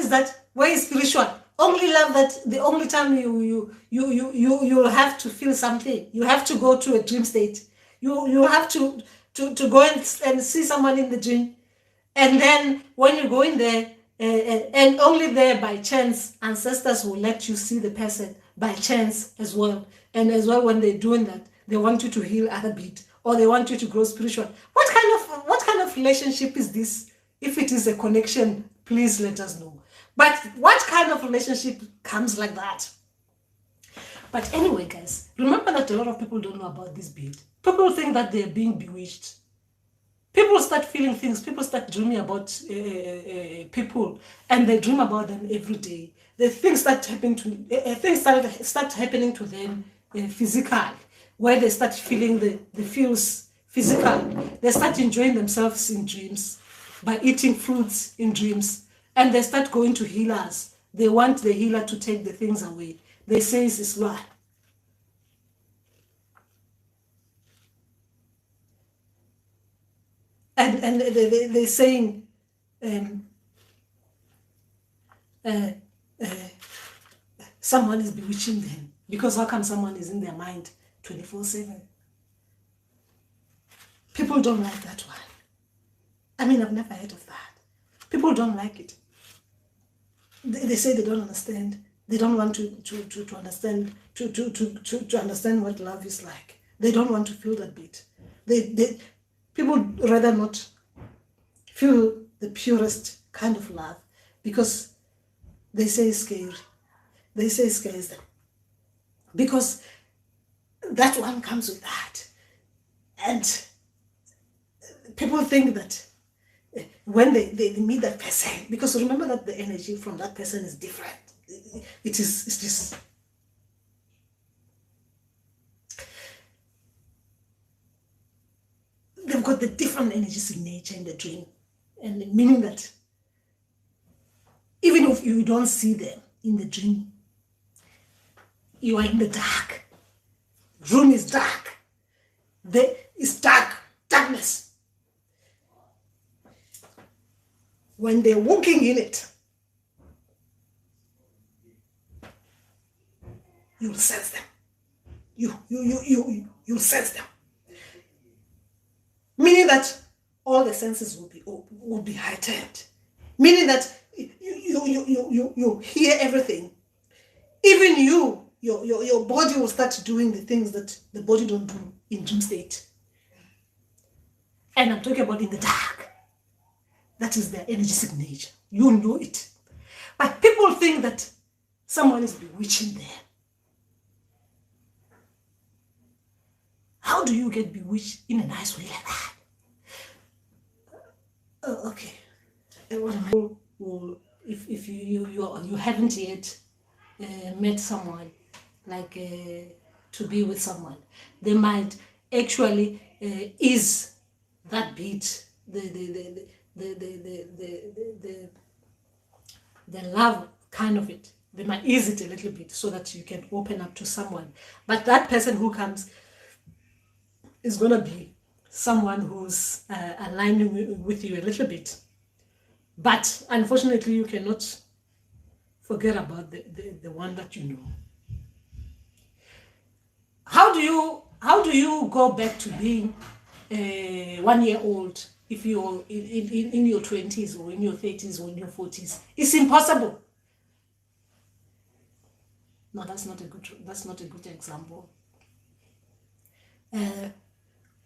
is that way spiritual. Only love that the only time you'll have to feel something. You have to go to a dream state. You have to go and see someone in the dream. And then when you go in there, and only there by chance, ancestors will let you see the person by chance as well. And as well, when they're doing that, they want you to heal other beat, or they want you to grow spiritual. What kind of relationship is this? If it is a connection, please let us know. But what kind of relationship comes like that? But anyway, guys, remember that a lot of people don't know about this beat. People think that they're being bewitched. People start feeling things. People start dreaming about people, and they dream about them every day. The things start happening to them physically, where they start feeling the feels physical. They start enjoying themselves in dreams by eating fruits in dreams, and they start going to healers. They want the healer to take the things away. They say it's lie. And they're saying someone is bewitching them, because how come someone is in their mind 24/7? People don't like that one. I mean, I've never heard of that. People don't like it. They say they don't understand. They don't want to understand to understand what love is like. They don't want to feel that bit. People rather not feel the purest kind of love, because they say it's scary. They say it scares them, because that one comes with that. And people think that when they meet that person, because remember that the energy from that person is different. It's just they've got the different energy signature in the dream, and meaning that even if you don't see them in the dream, you are in the dark. Room is dark. It's darkness. When they're walking in it, you'll sense them. You'll sense them. Meaning that all the senses will be heightened. Meaning that you hear everything. Even your body will start doing the things that the body don't do in dream state. And I'm talking about in the dark. That is their energy signature. You know it. But people think that someone is bewitching them. How do you get bewitched in a nice way like that? Okay. If you haven't yet met someone, like to be with someone, they might actually ease that beat, the love kind of it. They might ease it a little bit so that you can open up to someone. But that person who comes is going to be someone who's aligning with you a little bit. But unfortunately, you cannot forget about the one that you know. How do you go back to being 1 year old if you're in your 20s or in your 30s or in your 40s? It's impossible. No, that's not a good example.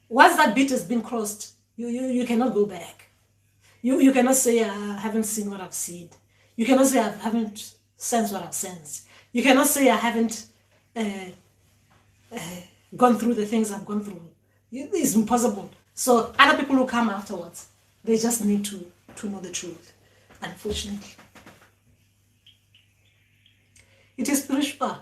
Once that beat has been crossed, you cannot go back. You cannot say I haven't seen what I've seen. You cannot say I haven't sensed what I've sensed. You cannot say I haven't gone through the things I've gone through. It's impossible. So other people who come afterwards, they just need to know the truth, unfortunately. It is spiritual.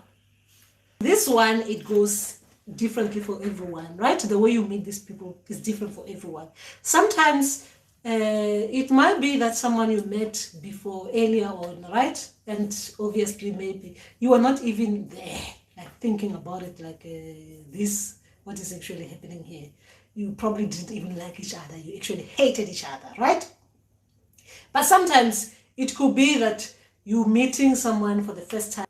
This one, it goes differently for everyone, right? The way you meet these people is different for everyone. Sometimes it might be that someone you met before earlier on, right? And obviously maybe you are not even there, like thinking about it, like what is actually happening here. You probably didn't even like each other. You actually hated each other, right? But sometimes it could be that you meeting someone for the first time,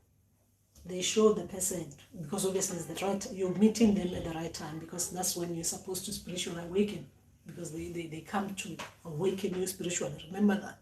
they show the person, because obviously it's the right, you're meeting them at the right time, because that's when you're supposed to spiritually awaken, because they come to awaken you spiritually. Remember that.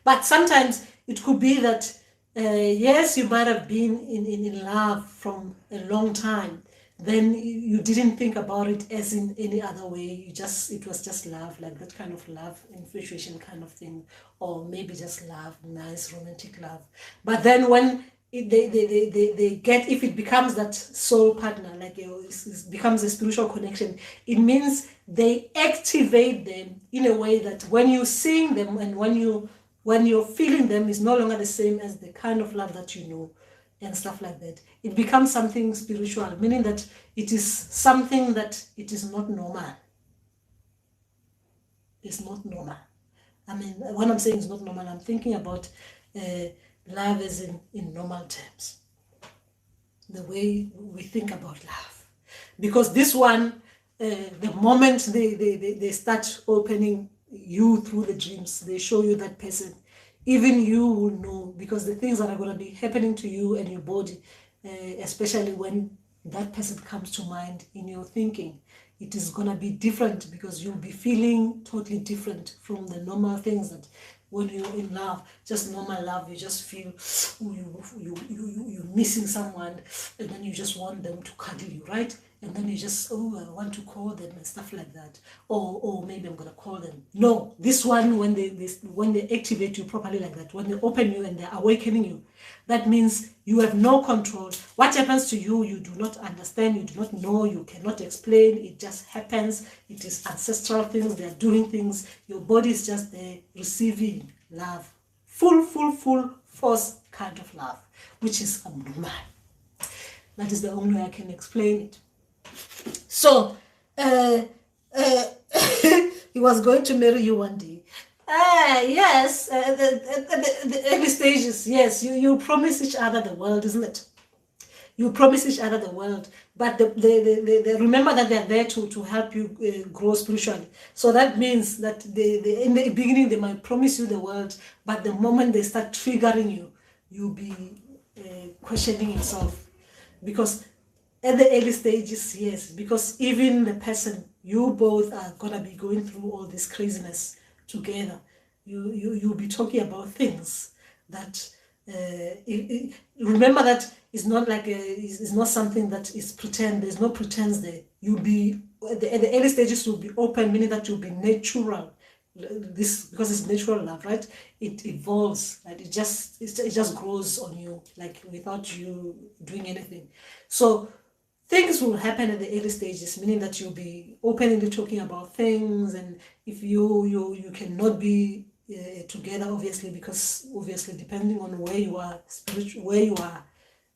But sometimes it could be that yes, you might have been in love from a long time, then you didn't think about it as in any other way. It was just love, like that kind of love, infatuation kind of thing, or maybe just love, nice romantic love. But then when they get, if it becomes that soul partner, like it becomes a spiritual connection, it means they activate them in a way that when you're seeing them and when you're feeling them is no longer the same as the kind of love that you know and stuff like that. It becomes something spiritual, meaning that it is something that it is not normal. It's not normal. I mean, when I'm saying it's not normal, I'm thinking about love as in normal terms, the way we think about love. Because this one, the moment they start opening you through the dreams, they show you that person, even you will know, because the things that are going to be happening to you and your body, especially when that person comes to mind in your thinking, it is going to be different, because you'll be feeling totally different from the normal things that when you're in love, just normal love, you just feel you're missing someone, and then you just want them to cuddle you, right? And then you just, oh, I want to call them and stuff like that. Or maybe I'm going to call them. No, this one, when they activate you properly like that, when they open you and they're awakening you, that means you have no control. What happens to you, you do not understand, you do not know, you cannot explain. It just happens. It is ancestral things. They're doing things. Your body is just there receiving love. Full force kind of love, which is abnormal. That is the only way I can explain it. So, he was going to marry you one day. Yes, the early stages, yes, you promise each other the world, isn't it? You promise each other the world, but they remember that they're there to help you grow spiritually. So that means that in the beginning they might promise you the world, but the moment they start triggering you, you'll be questioning yourself. Because at the early stages, yes, because even the person, you both are gonna be going through all this craziness together. You'll be talking about things that remember that it's not like it's not something that is pretend. There's no pretense there. You'll be at the early stages. You'll be open, meaning that you'll be natural. This, because it's natural love, right? It evolves, like it just grows on you, like without you doing anything. So things will happen at the early stages, meaning that you'll be openly talking about things, and if you cannot be together, obviously, because obviously depending on where you are, where you are,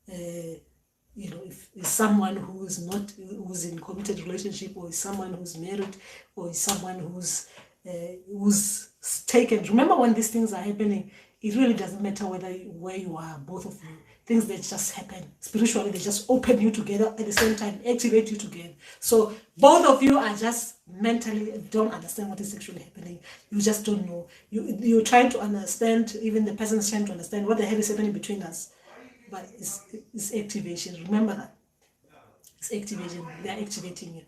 if it's someone who's in committed relationship, or is someone who's married, or is someone who's taken. Remember, when these things are happening, it really doesn't matter where you are, both of you. Things that just happen spiritually, they just open you together at the same time, activate you together. So both of you are just mentally don't understand what is actually happening. You just don't know. You're trying to understand, even the person's trying to understand what the hell is happening between us. But it's activation. Remember that. It's activation. They're activating you.